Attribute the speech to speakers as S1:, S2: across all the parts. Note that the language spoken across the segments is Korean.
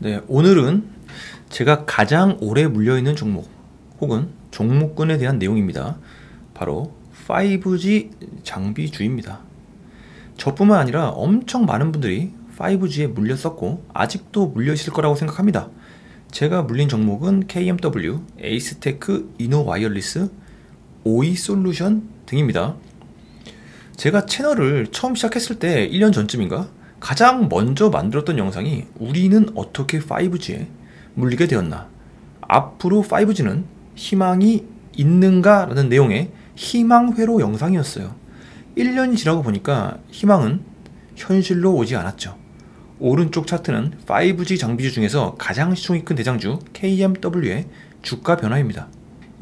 S1: 네, 오늘은 제가 가장 오래 물려있는 종목 혹은 종목군에 대한 내용입니다. 바로 5G 장비주입니다. 저뿐만 아니라 엄청 많은 분들이 5G에 물렸었고 아직도 물려있을 거라고 생각합니다. 제가 물린 종목은 KMW, 에이스테크, 이노와이어리스, 오이솔루션 등입니다. 제가 채널을 처음 시작했을 때 1년 전쯤인가 가장 먼저 만들었던 영상이 우리는 어떻게 5G에 물리게 되었나, 앞으로 5G는 희망이 있는가 라는 내용의 희망회로 영상이었어요. 1년이 지나고 보니까 희망은 현실로 오지 않았죠. 오른쪽 차트는 5G 장비주 중에서 가장 시총이 큰 대장주 KMW의 주가 변화입니다.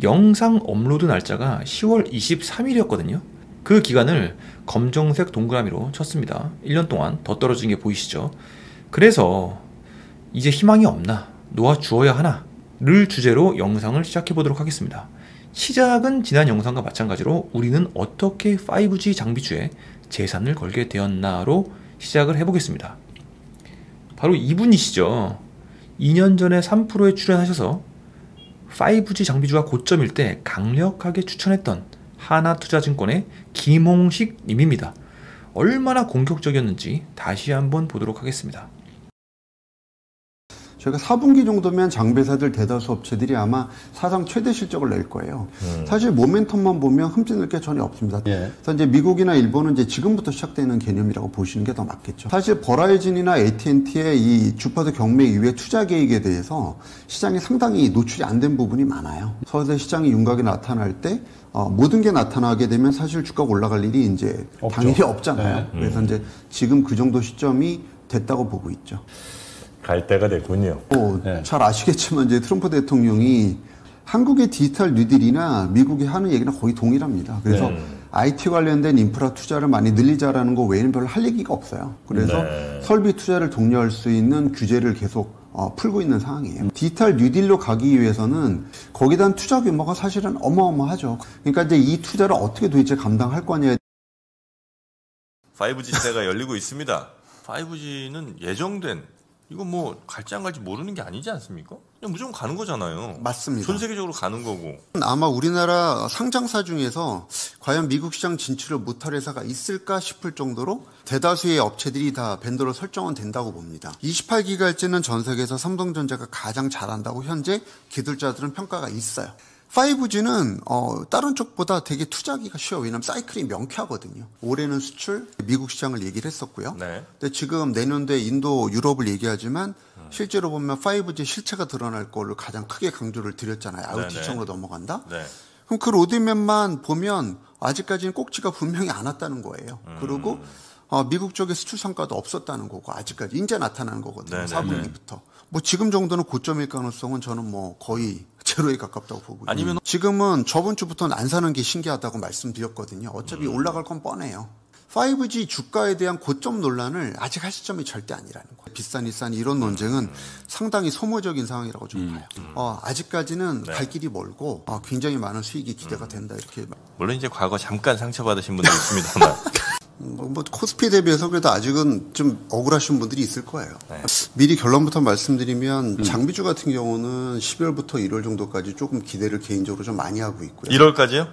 S1: 영상 업로드 날짜가 10월 23일이었거든요. 그 기간을 검정색 동그라미로 쳤습니다. 1년 동안 더 떨어진 게 보이시죠? 그래서 이제 희망이 없나, 놓아주어야 하나를 주제로 영상을 시작해 보도록 하겠습니다. 시작은 지난 영상과 마찬가지로 우리는 어떻게 5G 장비주에 재산을 걸게 되었나로 시작을 해보겠습니다. 바로 이분이시죠. 2년 전에 3%에 출연하셔서 5G 장비주가 고점일 때 강력하게 추천했던 하나투자증권의 김홍식 님입니다. 얼마나 공격적이었는지 다시 한번 보도록 하겠습니다.
S2: 저희가 4분기 정도면 장배사들 대다수 업체들이 아마 사상 최대 실적을 낼 거예요. 사실 모멘텀만 보면 흠집낼 게 전혀 없습니다. 그래서 이제 미국이나 일본은 이제 지금부터 시작되는 개념이라고 보시는 게 더 맞겠죠. 사실 버라이즌이나 AT&T의 이 주파수 경매 이후의 투자 계획에 대해서 시장이 상당히 노출이 안 된 부분이 많아요. 서울대 시장이 윤곽이 나타날 때 모든 게 나타나게 되면 사실 주가가 올라갈 일이 이제 없죠. 당연히 없잖아요. 네. 그래서 이제 지금 그 정도 시점이 됐다고 보고 있죠.
S3: 갈 때가 됐군요.
S2: 네. 잘 아시겠지만 이제 트럼프 대통령이 한국의 디지털 뉴딜이나 미국이 하는 얘기는 거의 동일합니다. 그래서 IT 관련된 인프라 투자를 많이 늘리자라는 거 외에는 별로 할 얘기가 없어요. 그래서 설비 투자를 독려할 수 있는 규제를 계속 풀고 있는 상황이에요. 디지털 뉴딜로 가기 위해서는 거기에 대한 투자 규모가 사실은 어마어마하죠. 그러니까 이제 이 투자를 어떻게 도대체 감당할 거냐.
S4: 5G 시대가 열리고 있습니다. 5G는 예정된, 이거 뭐 갈지 안 갈지 모르는 게 아니지 않습니까? 그냥 무조건 가는 거잖아요.
S2: 맞습니다.
S4: 전 세계적으로 가는 거고.
S2: 아마 우리나라 상장사 중에서 과연 미국 시장 진출을 못할 회사가 있을까 싶을 정도로 대다수의 업체들이 다 벤더로 설정은 된다고 봅니다. 28기가일째는 전 세계에서 삼성전자가 가장 잘한다고 현재 기술자들은 평가가 있어요. 5G는 다른 쪽보다 되게 투자하기가 쉬워요. 왜냐하면 사이클이 명쾌하거든요. 올해는 수출, 미국 시장을 얘기를 했었고요.
S4: 네.
S2: 근데 지금 내년도에 인도, 유럽을 얘기하지만 실제로 보면 5G 실체가 드러날 거를 가장 크게 강조를 드렸잖아요. IoT청으로 넘어간다.
S4: 네.
S2: 그럼 그 로드맵만 보면 아직까지는 꼭지가 분명히 안 왔다는 거예요. 그리고 미국 쪽에 수출 성과도 없었다는 거고 아직까지 이제 나타나는 거거든요. 4분기부터. 뭐 지금 정도는 고점일 가능성은 저는 뭐 거의 제로에 가깝다고 보고 있어요.
S4: 아니면
S2: 지금은 저번 주부터는 안 사는 게 신기하다고 말씀드렸거든요. 어차피 올라갈 건 뻔해요. 5G 주가에 대한 고점 논란을 아직 할 시점이 절대 아니라는 거예요. 비싼 이런 논쟁은 상당히 소모적인 상황이라고 좀 봐요. 아직까지는 갈 길이 멀고 굉장히 많은 수익이 기대가 된다 이렇게.
S4: 물론 이제 과거 잠깐 상처받으신 분도 있습니다만.
S2: 뭐 코스피 대비해서 그래도 아직은 좀 억울하신 분들이 있을 거예요.
S4: 네.
S2: 미리 결론부터 말씀드리면 장비주 같은 경우는 12월부터 1월 정도까지 조금 기대를 개인적으로 좀 많이 하고 있고요.
S4: 1월까지요?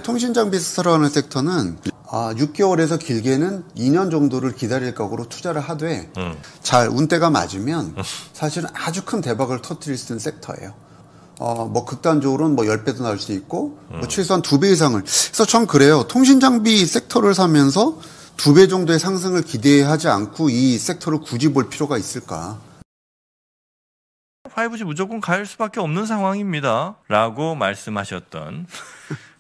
S2: 통신장비 스타라는 섹터는 6개월에서 길게는 2년 정도를 기다릴 각오로 투자를 하되 잘 운때가 맞으면 사실은 아주 큰 대박을 터뜨릴 수 있는 섹터예요. 뭐 극단적으로는 뭐 10배도 나올 수 있고 뭐 최소한 2배 이상을. 그래서 전 그래요. 통신장비 섹터를 사면서 2배 정도의 상승을 기대하지 않고 이 섹터를 굳이 볼 필요가 있을까?
S4: 5G 무조건 갈 수밖에 없는 상황입니다. 라고 말씀하셨던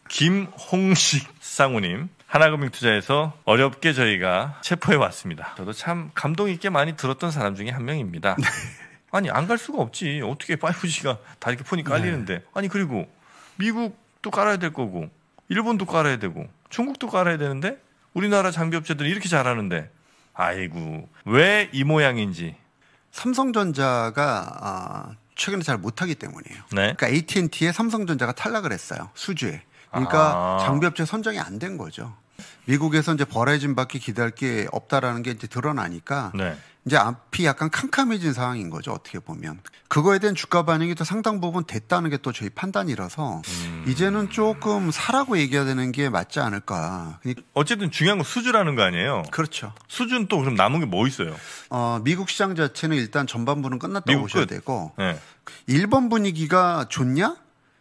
S4: 김홍식 상우님. 하나금융투자에서 어렵게 저희가 체포해 왔습니다. 저도 참 감동 있게 많이 들었던 사람 중에 한 명입니다. 아니 안 갈 수가 없지. 어떻게 5G가 다 이렇게 폰이 깔리는데. 아니 그리고 미국도 깔아야 될 거고 일본도 깔아야 되고 중국도 깔아야 되는데 우리나라 장비업체들은 이렇게 잘하는데 아이고 왜 이 모양인지.
S2: 삼성전자가 최근에 잘 못하기 때문이에요.
S4: 네.
S2: 그러니까 AT&T에 삼성전자가 탈락을 했어요. 수주에. 그러니까 장비업체 선정이 안 된 거죠. 미국에서 이제 버라이즌밖에 기대할 게 없다라는 게 이제 드러나니까
S4: 네.
S2: 이제 앞이 약간 캄캄해진 상황인 거죠. 어떻게 보면. 그거에 대한 주가 반영이 또 상당 부분 됐다는 게 또 저희 판단이라서 이제는 조금 사라고 얘기해야 되는 게 맞지 않을까.
S4: 어쨌든 중요한 건 수주라는 거 아니에요?
S2: 그렇죠.
S4: 수주는 또 그럼 남은 게 뭐 있어요?
S2: 미국 시장 자체는 일단 전반부는 끝났다고
S4: 미국
S2: 보셔야
S4: 끝.
S2: 되고
S4: 네.
S2: 일본 분위기가 좋냐?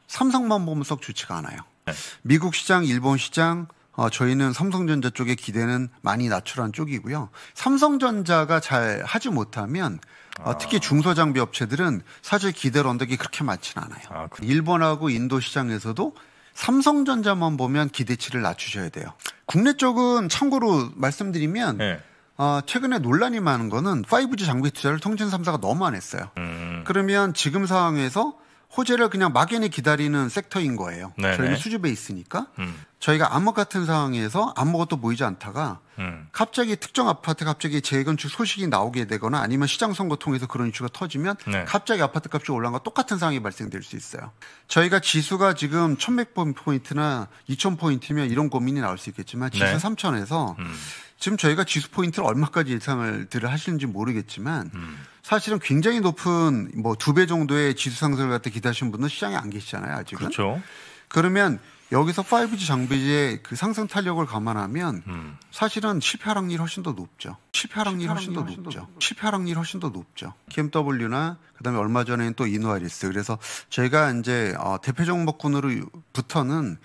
S2: 삼성만 보면 썩 좋지가 않아요.
S4: 네.
S2: 미국 시장, 일본 시장 저희는 삼성전자 쪽의 기대는 많이 낮추라는 쪽이고요. 삼성전자가 잘 하지 못하면 특히 중소장비 업체들은 사실 기대를 언덕이 그렇게 많지는 않아요. 일본하고 인도 시장에서도 삼성전자만 보면 기대치를 낮추셔야 돼요. 국내 쪽은 참고로 말씀드리면
S4: 네.
S2: 최근에 논란이 많은 거는 5G 장비 투자를 통신 3사가 너무 안 했어요. 그러면 지금 상황에서 호재를 그냥 막연히 기다리는 섹터인 거예요.
S4: 네네.
S2: 저희는 수주에 있으니까 저희가 암흑 같은 상황에서 아무것도 보이지 않다가 갑자기 특정 아파트 갑자기 재건축 소식이 나오게 되거나 아니면 시장 선거 통해서 그런 이슈가 터지면
S4: 네.
S2: 갑자기 아파트 값이 올라간 거 똑같은 상황이 발생될 수 있어요. 저희가 지수가 지금 1100포인트나 2000포인트면 이런 고민이 나올 수 있겠지만 지수
S4: 네.
S2: 3000에서 지금 저희가 지수 포인트를 얼마까지 예상을 하시는지 모르겠지만 사실은 굉장히 높은 뭐 2배 정도의 지수 상승을 갖다 기대하시는 분은 시장에 안 계시잖아요, 아직은.
S4: 그렇죠.
S2: 그러면 여기서 5G 장비의 그 상승 탄력을 감안하면 사실은 실패 확률이 훨씬 더 높죠. 실패 확률이 훨씬 더 높죠. 실패 확률이 훨씬 더 높죠. KMW나 그다음에 얼마 전에는 또 이노아리스. 그래서 저희가 이제 대표 종목군으로부터는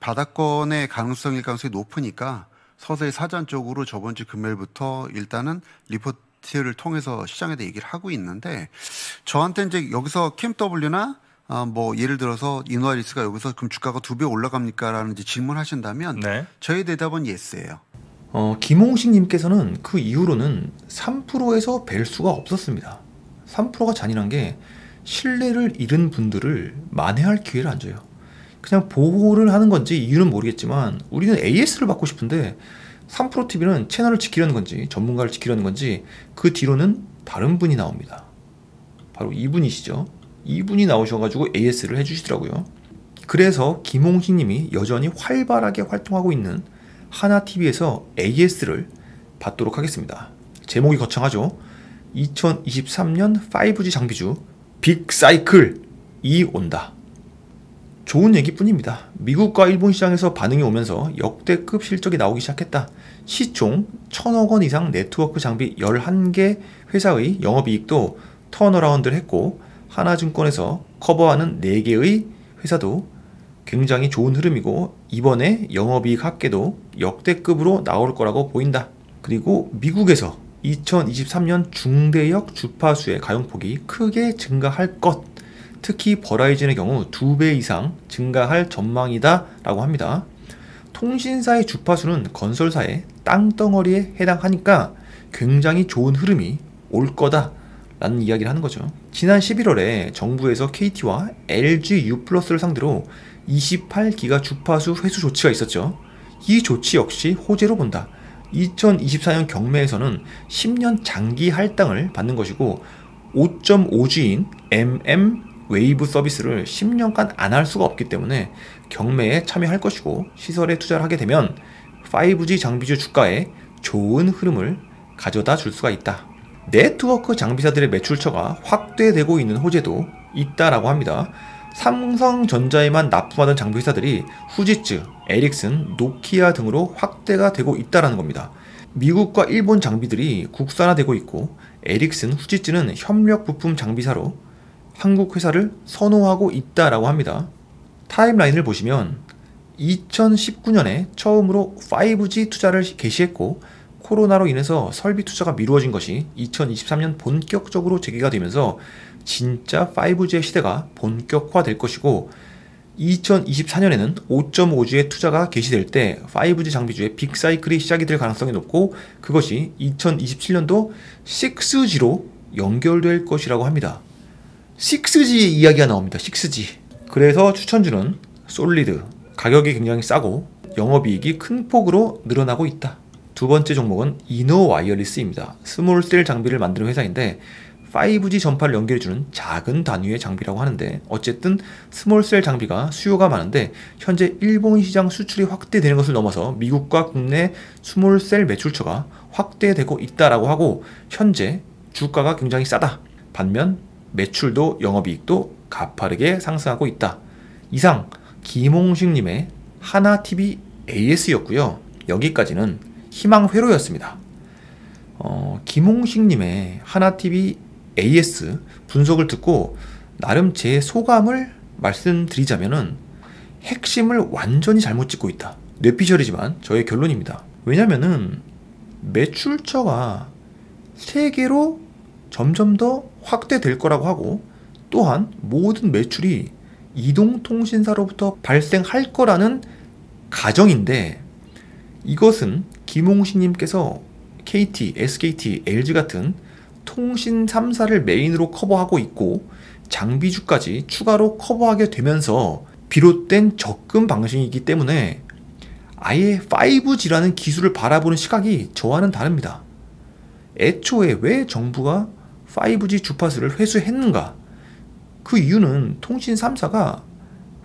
S2: 바닥권의 가능성일 가능성이 높으니까 서서히 사전 쪽으로 저번 주 금요일부터 일단은 리포트를 통해서 시장에 대해 얘기를 하고 있는데 저한테 이제 여기서 KMW나 뭐 예를 들어서 이노아리스가 여기서 그럼 주가가 2배 올라갑니까라는 이제 질문하신다면
S4: 네.
S2: 저희 대답은 예스예요.
S1: 김홍식님께서는 그 이후로는 3%에서 뵐 수가 없었습니다. 3%가 잔인한 게 신뢰를 잃은 분들을 만회할 기회를 안 줘요. 그냥 보호를 하는 건지 이유는 모르겠지만 우리는 AS를 받고 싶은데 3프로TV는 채널을 지키려는 건지 전문가를 지키려는 건지 그 뒤로는 다른 분이 나옵니다. 바로 이분이시죠. 이분이 나오셔가지고 AS를 해주시더라고요. 그래서 김홍식님이 여전히 활발하게 활동하고 있는 하나TV에서 AS를 받도록 하겠습니다. 제목이 거창하죠. 2023년 5G 장비주 빅사이클이 온다. 좋은 얘기뿐입니다. 미국과 일본 시장에서 반응이 오면서 역대급 실적이 나오기 시작했다. 시총 1000억 원 이상 네트워크 장비 11개 회사의 영업이익도 턴어라운드를 했고 하나증권에서 커버하는 4개의 회사도 굉장히 좋은 흐름이고 이번에 영업이익 합계도 역대급으로 나올 거라고 보인다. 그리고 미국에서 2023년 중대역 주파수의 가용폭이 크게 증가할 것, 특히 버라이즌의 경우 2배 이상 증가할 전망이다 라고 합니다. 통신사의 주파수는 건설사의 땅덩어리에 해당하니까 굉장히 좋은 흐름이 올 거다 라는 이야기를 하는 거죠. 지난 11월에 정부에서 KT와 LG U+를 상대로 28기가 주파수 회수 조치가 있었죠. 이 조치 역시 호재로 본다. 2024년 경매에서는 10년 장기 할당을 받는 것이고 5.5G인 MM 웨이브 서비스를 10년간 안 할 수가 없기 때문에 경매에 참여할 것이고 시설에 투자를 하게 되면 5G 장비주 주가에 좋은 흐름을 가져다 줄 수가 있다. 네트워크 장비사들의 매출처가 확대되고 있는 호재도 있다라고 합니다. 삼성전자에만 납품하던 장비회사들이 후지츠, 에릭슨, 노키아 등으로 확대가 되고 있다는 겁니다. 미국과 일본 장비들이 국산화되고 있고 에릭슨, 후지츠는 협력 부품 장비사로 한국 회사를 선호하고 있다라고 합니다. 타임라인을 보시면 2019년에 처음으로 5G 투자를 개시했고 코로나로 인해서 설비 투자가 미루어진 것이 2023년 본격적으로 재개가 되면서 진짜 5G의 시대가 본격화될 것이고 2024년에는 5.5G의 투자가 개시될 때 5G 장비주의 빅사이클이 시작이 될 가능성이 높고 그것이 2027년도 6G로 연결될 것이라고 합니다. 6G 이야기가 나옵니다. 6G. 그래서 추천주는 솔리드, 가격이 굉장히 싸고 영업이익이 큰 폭으로 늘어나고 있다. 두 번째 종목은 이노와이어리스입니다. 스몰셀 장비를 만드는 회사인데 5G 전파를 연결해주는 작은 단위의 장비라고 하는데, 어쨌든 스몰셀 장비가 수요가 많은데 현재 일본 시장 수출이 확대되는 것을 넘어서 미국과 국내 스몰셀 매출처가 확대되고 있다라고 하고, 현재 주가가 굉장히 싸다. 반면 매출도 영업이익도 가파르게 상승하고 있다. 이상 김홍식님의 하나TV AS였고요. 여기까지는 희망회로였습니다. 김홍식님의 하나TV AS 분석을 듣고 나름 제 소감을 말씀드리자면은 핵심을 완전히 잘못 짚고 있다. 뇌피셜이지만 저의 결론입니다. 왜냐면은 매출처가 세계로 점점 더 확대될 거라고 하고, 또한 모든 매출이 이동통신사로부터 발생할 거라는 가정인데, 이것은 김홍식님께서 KT, SKT, LG 같은 통신 3사를 메인으로 커버하고 있고 장비주까지 추가로 커버하게 되면서 비롯된 접근 방식이기 때문에 아예 5G라는 기술을 바라보는 시각이 저와는 다릅니다. 애초에 왜 정부가 5G 주파수를 회수했는가? 그 이유는 통신 3사가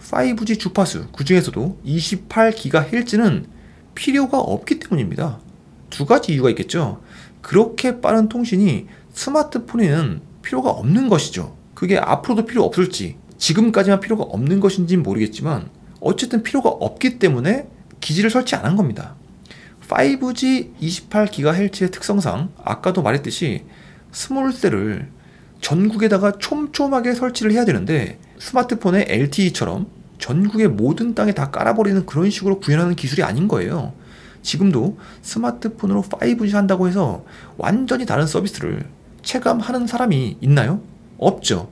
S1: 5G 주파수, 그 중에서도 28GHz는 필요가 없기 때문입니다. 두 가지 이유가 있겠죠. 그렇게 빠른 통신이 스마트폰에는 필요가 없는 것이죠. 그게 앞으로도 필요 없을지, 지금까지만 필요가 없는 것인지는 모르겠지만 어쨌든 필요가 없기 때문에 기지를 설치 안 한 겁니다. 5G 28GHz의 특성상 아까도 말했듯이 스몰셀을 전국에다가 촘촘하게 설치를 해야 되는데, 스마트폰의 LTE처럼 전국의 모든 땅에 다 깔아버리는 그런 식으로 구현하는 기술이 아닌 거예요. 지금도 스마트폰으로 5G 한다고 해서 완전히 다른 서비스를 체감하는 사람이 있나요? 없죠.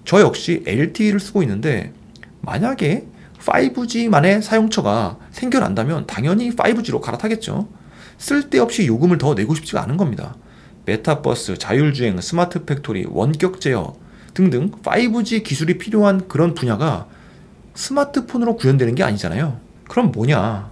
S1: 저 역시 LTE를 쓰고 있는데 만약에 5G만의 사용처가 생겨난다면 당연히 5G로 갈아타겠죠. 쓸데없이 요금을 더 내고 싶지가 않은 겁니다. 메타버스, 자율주행, 스마트 팩토리, 원격 제어 등등 5G 기술이 필요한 그런 분야가 스마트폰으로 구현되는 게 아니잖아요. 그럼 뭐냐?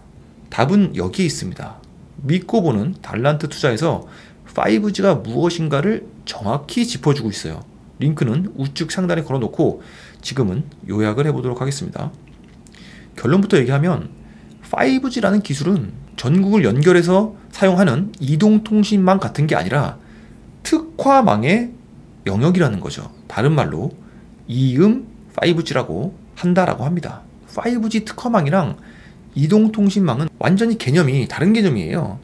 S1: 답은 여기에 있습니다. 믿고 보는 달란트 투자에서 5G가 무엇인가를 정확히 짚어주고 있어요. 링크는 우측 상단에 걸어놓고 지금은 요약을 해보도록 하겠습니다. 결론부터 얘기하면 5G라는 기술은 전국을 연결해서 사용하는 이동통신망 같은 게 아니라 특화망의 영역이라는 거죠. 다른 말로 이음 5G라고 한다라고 합니다. 5G 특화망이랑 이동통신망은 완전히 개념이 다른 개념이에요.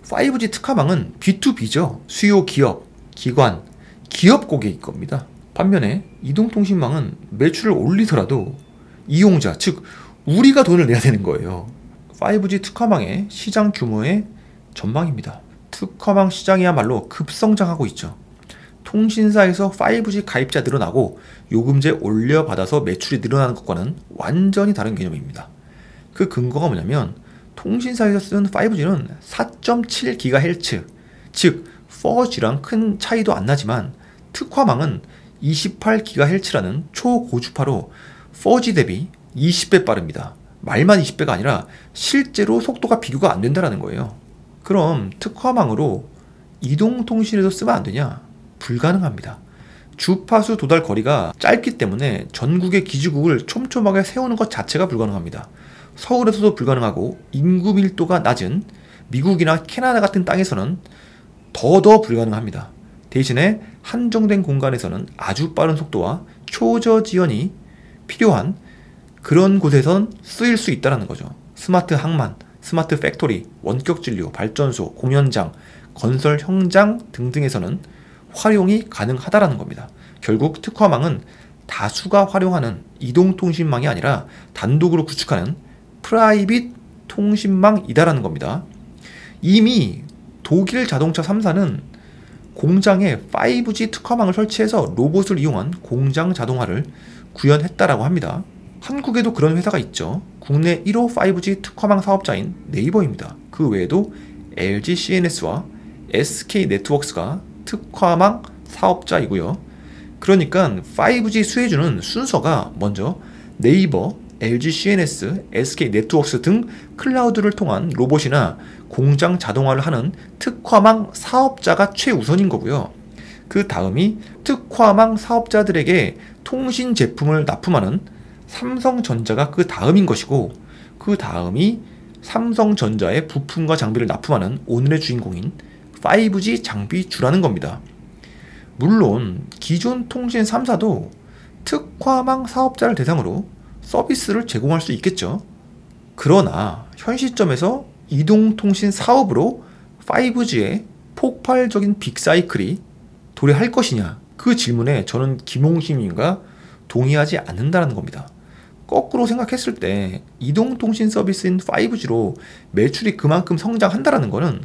S1: 5G 특화망은 B2B죠. 수요 기업, 기관, 기업 고객일 겁니다. 반면에 이동통신망은 매출을 올리더라도 이용자, 즉 우리가 돈을 내야 되는 거예요. 5G 특화망의 시장 규모의 전망입니다. 특화망 시장이야말로 급성장하고 있죠. 통신사에서 5G 가입자 늘어나고 요금제 올려받아서 매출이 늘어나는 것과는 완전히 다른 개념입니다. 그 근거가 뭐냐면 통신사에서 쓰는 5G는 4.7GHz, 즉 4G랑 큰 차이도 안 나지만 특화망은 28GHz라는 초고주파로 4G 대비 20배 빠릅니다. 말만 20배가 아니라 실제로 속도가 비교가 안 된다는 거예요. 그럼 특화망으로 이동통신에도 쓰면 안 되냐? 불가능합니다. 주파수 도달 거리가 짧기 때문에 전국의 기지국을 촘촘하게 세우는 것 자체가 불가능합니다. 서울에서도 불가능하고 인구 밀도가 낮은 미국이나 캐나다 같은 땅에서는 더더 불가능합니다. 대신에 한정된 공간에서는 아주 빠른 속도와 초저지연이 필요한 그런 곳에선 쓰일 수 있다는 거죠. 스마트 항만, 스마트 팩토리, 원격 진료, 발전소, 공연장, 건설 현장 등등에서는 활용이 가능하다라는 겁니다. 결국 특화망은 다수가 활용하는 이동통신망이 아니라 단독으로 구축하는 프라이빗 통신망이다라는 겁니다. 이미 독일 자동차 3사는 공장에 5G 특화망을 설치해서 로봇을 이용한 공장 자동화를 구현했다라고 합니다. 한국에도 그런 회사가 있죠. 국내 1호 5G 특화망 사업자인 네이버입니다. 그 외에도 LG CNS와 SK 네트워크스가 특화망 사업자이고요. 그러니까 5G 수혜주는 순서가 먼저 네이버, LG CNS, SK 네트워크스 등 클라우드를 통한 로봇이나 공장 자동화를 하는 특화망 사업자가 최우선인 거고요. 그 다음이 특화망 사업자들에게 통신 제품을 납품하는 삼성전자가 그 다음인 것이고, 그 다음이 삼성전자의 부품과 장비를 납품하는 오늘의 주인공인 5G 장비주라는 겁니다. 물론 기존 통신 3사도 특화망 사업자를 대상으로 서비스를 제공할 수 있겠죠. 그러나 현 시점에서 이동통신 사업으로 5G의 폭발적인 빅사이클이 도래할 것이냐, 그 질문에 저는 김홍식님과 동의하지 않는다는 겁니다. 거꾸로 생각했을 때 이동통신 서비스인 5G로 매출이 그만큼 성장한다는 것은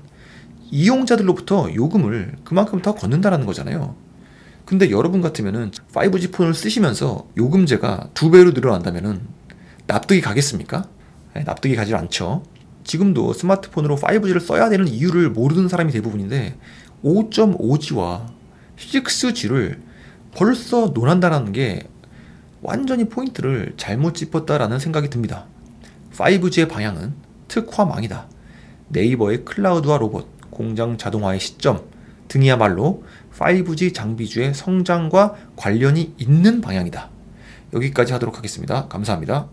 S1: 이용자들로부터 요금을 그만큼 더 걷는다는 거잖아요. 근데 여러분 같으면은 5G 폰을 쓰시면서 요금제가 2배로 늘어난다면은 납득이 가겠습니까? 납득이 가지 않죠. 지금도 스마트폰으로 5G를 써야 되는 이유를 모르는 사람이 대부분인데 5.5G와 6G를 벌써 논한다는 게 완전히 포인트를 잘못 짚었다라는 생각이 듭니다. 5G의 방향은 특화망이다. 네이버의 클라우드화 로봇, 공장 자동화의 시점 등이야말로 5G 장비주의 성장과 관련이 있는 방향이다. 여기까지 하도록 하겠습니다. 감사합니다.